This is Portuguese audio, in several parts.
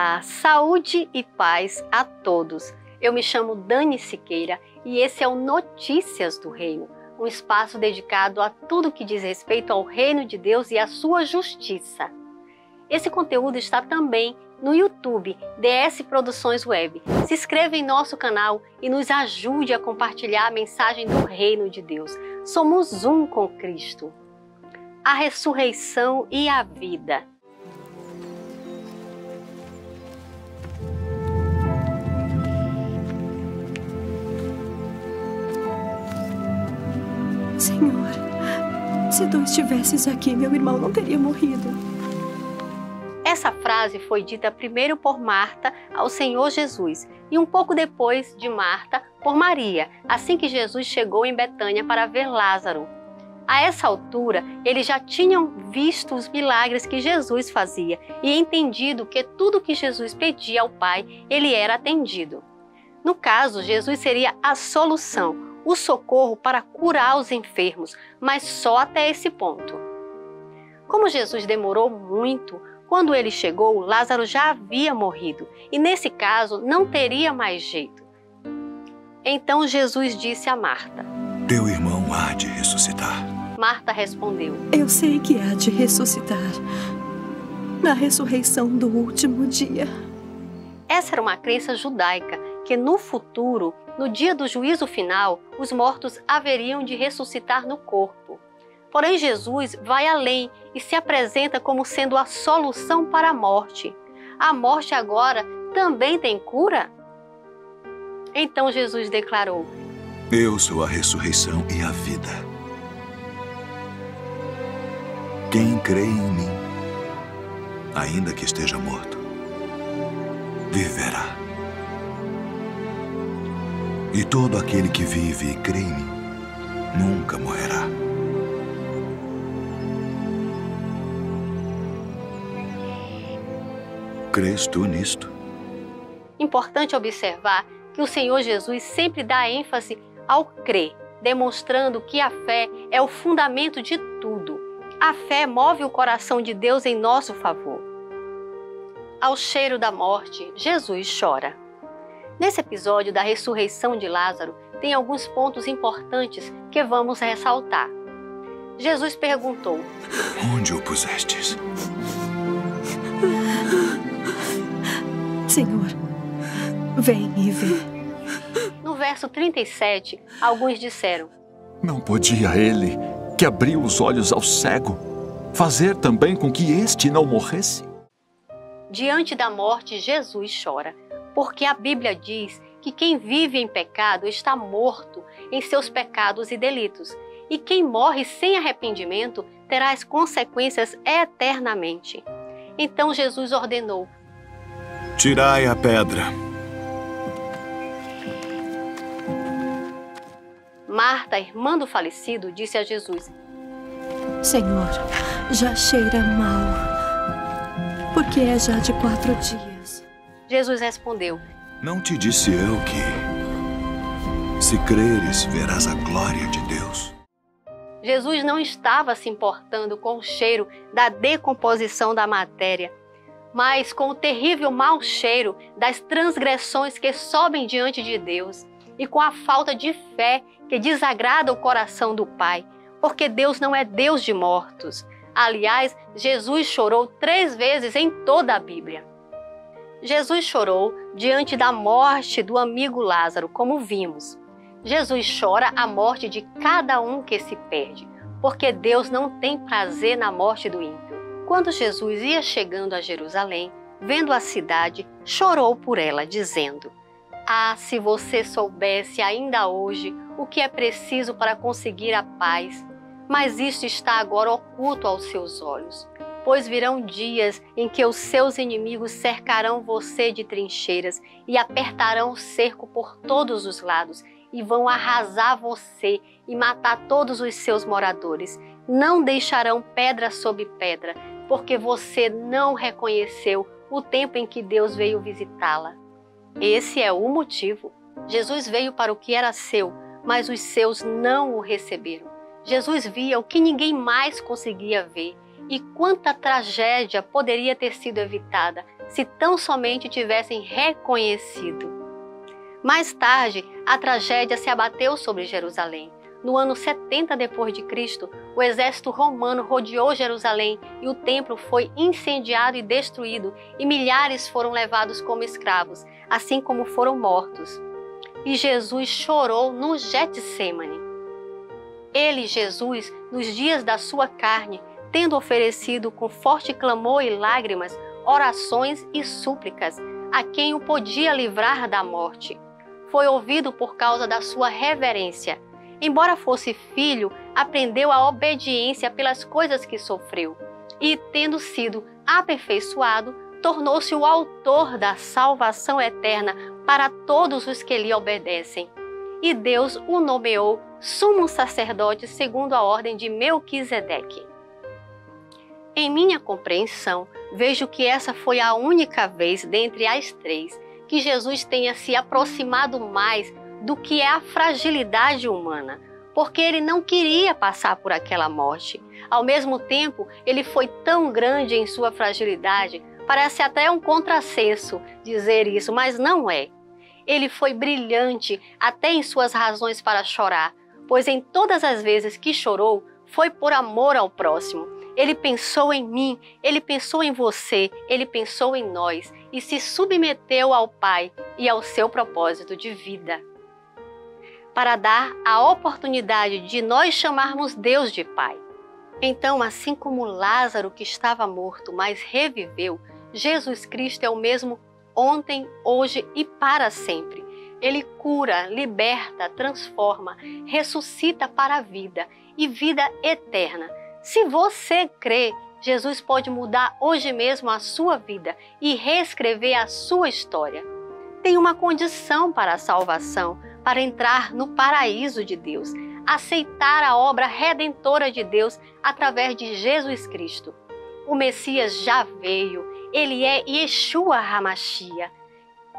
Olá, saúde e paz a todos. Eu me chamo Dani Siqueira e esse é o Notícias do Reino, um espaço dedicado a tudo que diz respeito ao Reino de Deus e à sua justiça. Esse conteúdo está também no YouTube DS Produções Web. Se inscreva em nosso canal e nos ajude a compartilhar a mensagem do Reino de Deus. Somos um com Cristo. A ressurreição e a vida. Senhor, se tu estivesses aqui, meu irmão não teria morrido. Essa frase foi dita primeiro por Marta ao Senhor Jesus e um pouco depois de Marta por Maria, assim que Jesus chegou em Betânia para ver Lázaro. A essa altura, eles já tinham visto os milagres que Jesus fazia e entendido que tudo que Jesus pedia ao Pai, ele era atendido. No caso, Jesus seria a solução, o socorro para curar os enfermos, mas só até esse ponto. Como Jesus demorou muito, quando ele chegou, Lázaro já havia morrido e nesse caso não teria mais jeito. Então Jesus disse a Marta: "Teu irmão há de ressuscitar." Marta respondeu: Eu sei que há de ressuscitar na ressurreição do último dia. Essa era uma crença judaica, que no futuro, no dia do juízo final, os mortos haveriam de ressuscitar no corpo. Porém, Jesus vai além e se apresenta como sendo a solução para a morte. A morte agora também tem cura? Então Jesus declarou: "Eu sou a ressurreição e a vida. Quem crê em mim, ainda que esteja morto, viverá. E todo aquele que vive e crê em mim, nunca morrerá." Crês tu nisto? Importante observar que o Senhor Jesus sempre dá ênfase ao crer, demonstrando que a fé é o fundamento de tudo. A fé move o coração de Deus em nosso favor. Ao cheiro da morte, Jesus chora. Nesse episódio da ressurreição de Lázaro, tem alguns pontos importantes que vamos ressaltar. Jesus perguntou: "Onde o pusestes?" Senhor, vem e vê. No verso 37, alguns disseram: Não podia ele, que abriu os olhos ao cego, fazer também com que este não morresse? Diante da morte, Jesus chora, porque a Bíblia diz que quem vive em pecado está morto em seus pecados e delitos, e quem morre sem arrependimento terá as consequências eternamente. Então Jesus ordenou: "Tirai a pedra." Marta, irmã do falecido, disse a Jesus: Senhor, já cheira mal, porque é já de 4 dias. Jesus respondeu: "Não te disse eu que, se creres, verás a glória de Deus?" Jesus não estava se importando com o cheiro da decomposição da matéria, mas com o terrível mau cheiro das transgressões que sobem diante de Deus e com a falta de fé que desagrada o coração do Pai, porque Deus não é Deus de mortos. Aliás, Jesus chorou 3 vezes em toda a Bíblia. Jesus chorou diante da morte do amigo Lázaro, como vimos. Jesus chora a morte de cada um que se perde, porque Deus não tem prazer na morte do ímpio. Quando Jesus ia chegando a Jerusalém, vendo a cidade, chorou por ela, dizendo: "Ah, se você soubesse ainda hoje o que é preciso para conseguir a paz, mas isto está agora oculto aos seus olhos. Pois virão dias em que os seus inimigos cercarão você de trincheiras e apertarão o cerco por todos os lados e vão arrasar você e matar todos os seus moradores. Não deixarão pedra sobre pedra, porque você não reconheceu o tempo em que Deus veio visitá-la." Esse é o motivo. Jesus veio para o que era seu, mas os seus não o receberam. Jesus via o que ninguém mais conseguia ver. E quanta tragédia poderia ter sido evitada se tão somente tivessem reconhecido. Mais tarde, a tragédia se abateu sobre Jerusalém. No ano 70 depois de Cristo, o exército romano rodeou Jerusalém e o templo foi incendiado e destruído, e milhares foram levados como escravos, assim como foram mortos. E Jesus chorou no Getsêmani. Ele, Jesus, nos dias da sua carne, tendo oferecido com forte clamor e lágrimas, orações e súplicas a quem o podia livrar da morte, foi ouvido por causa da sua reverência. Embora fosse filho, aprendeu a obediência pelas coisas que sofreu e, tendo sido aperfeiçoado, tornou-se o autor da salvação eterna para todos os que lhe obedecem. E Deus o nomeou sumo sacerdote segundo a ordem de Melquisedeque. Em minha compreensão, vejo que essa foi a única vez dentre as três que Jesus tenha se aproximado mais do que é a fragilidade humana, porque ele não queria passar por aquela morte. Ao mesmo tempo, ele foi tão grande em sua fragilidade, parece até um contrassenso dizer isso, mas não é. Ele foi brilhante até em suas razões para chorar, pois em todas as vezes que chorou, foi por amor ao próximo. Ele pensou em mim, ele pensou em você, ele pensou em nós e se submeteu ao Pai e ao seu propósito de vida, para dar a oportunidade de nós chamarmos Deus de Pai. Então, assim como Lázaro, que estava morto, mas reviveu, Jesus Cristo é o mesmo ontem, hoje e para sempre. Ele cura, liberta, transforma, ressuscita para a vida e vida eterna. Se você crê, Jesus pode mudar hoje mesmo a sua vida e reescrever a sua história. Tem uma condição para a salvação, para entrar no paraíso de Deus, aceitar a obra redentora de Deus através de Jesus Cristo. O Messias já veio, ele é Yeshua HaMashiach.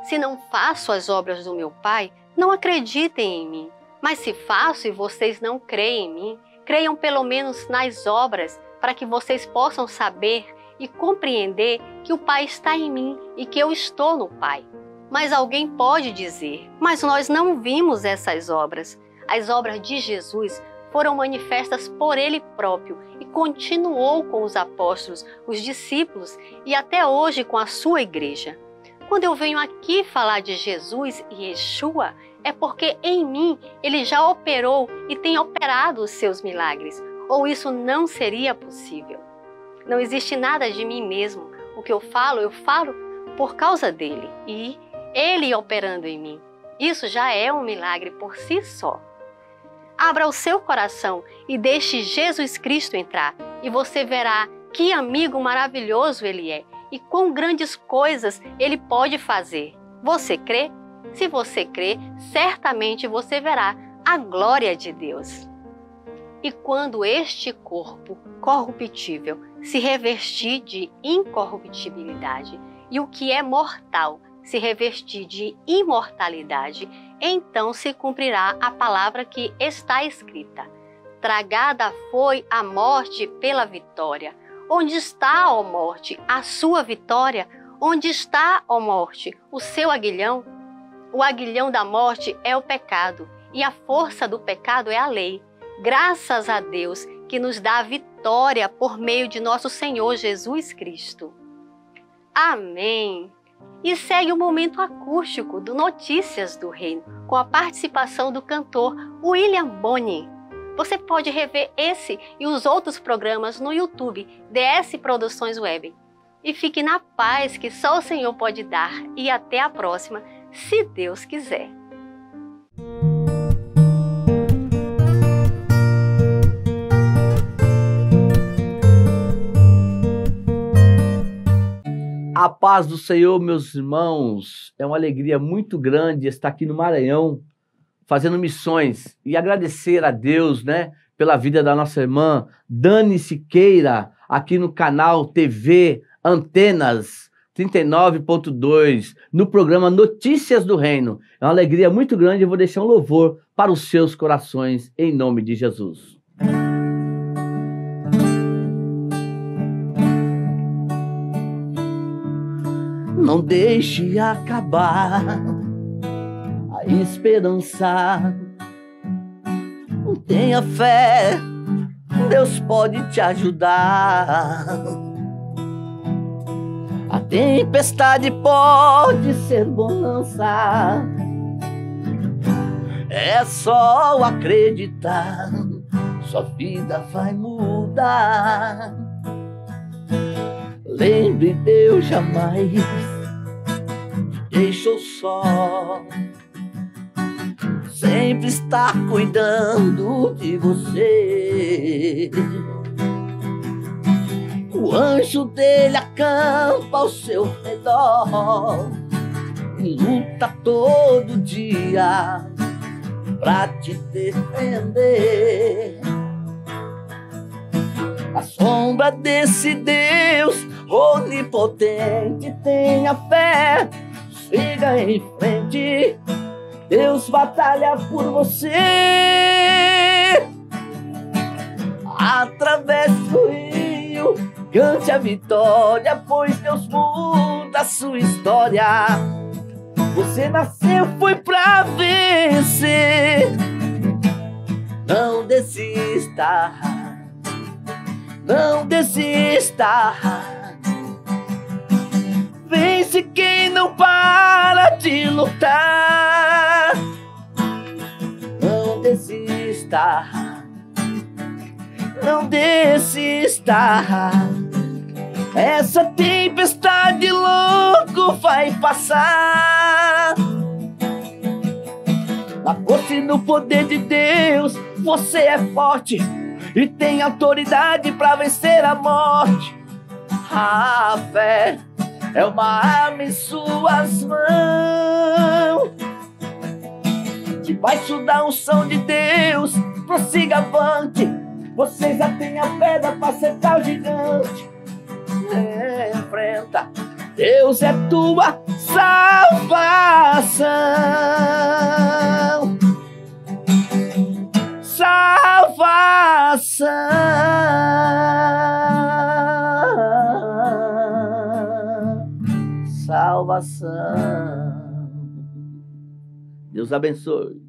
Se não faço as obras do meu Pai, não acreditem em mim. Mas se faço e vocês não creem em mim, creiam pelo menos nas obras, para que vocês possam saber e compreender que o Pai está em mim e que eu estou no Pai. Mas alguém pode dizer, mas nós não vimos essas obras. As obras de Jesus foram manifestas por Ele próprio e continuou com os apóstolos, os discípulos e até hoje com a sua igreja. Quando eu venho aqui falar de Jesus e Yeshua, é porque em mim Ele já operou e tem operado os seus milagres, ou isso não seria possível. Não existe nada de mim mesmo. O que eu falo por causa dele e Ele operando em mim. Isso já é um milagre por si só. Abra o seu coração e deixe Jesus Cristo entrar e você verá que amigo maravilhoso Ele é e quão grandes coisas Ele pode fazer. Você crê? Se você crê, certamente você verá a glória de Deus. E quando este corpo corruptível se revestir de incorruptibilidade e o que é mortal se revestir de imortalidade, então se cumprirá a palavra que está escrita: tragada foi a morte pela vitória. Onde está, ó morte, a sua vitória? Onde está, ó morte, o seu aguilhão? O aguilhão da morte é o pecado, e a força do pecado é a lei. Graças a Deus que nos dá a vitória por meio de nosso Senhor Jesus Cristo. Amém! E segue o momento acústico do Notícias do Reino, com a participação do cantor William Boni. Você pode rever esse e os outros programas no YouTube DS Produções Web. E fique na paz que só o Senhor pode dar. E até a próxima, se Deus quiser. A paz do Senhor, meus irmãos. É uma alegria muito grande estar aqui no Maranhão, fazendo missões e agradecer a Deus, pela vida da nossa irmã Dani Siqueira, aqui no canal TV Antenas 39.2, no programa Notícias do Reino. É uma alegria muito grande, eu vou deixar um louvor para os seus corações, em nome de Jesus. Não deixe acabar a esperança. Tenha fé, Deus pode te ajudar. A tempestade pode ser bonança. É só acreditar, sua vida vai mudar. Lembre, Deus jamais te deixou só. Sempre está cuidando de você. O anjo dele acampa ao seu redor e luta todo dia pra te defender. A sombra desse Deus onipotente, tenha fé, siga em frente. Deus batalha por você. Atravesse o rio, cante a vitória, pois Deus muda a sua história. Você nasceu, foi pra vencer. Não desista, não desista. Vence quem não para de lutar. Não desista, não desista. Essa tempestade louco vai passar. Na força e no poder de Deus, você é forte e tem autoridade para vencer a morte. A fé é uma arma em suas mãos. Debaixo da unção de Deus, prossiga avante. Você já tem a pedra para acertar o gigante. Enfrenta, Deus é tua salvação. Salvação. Salvação. Deus abençoe.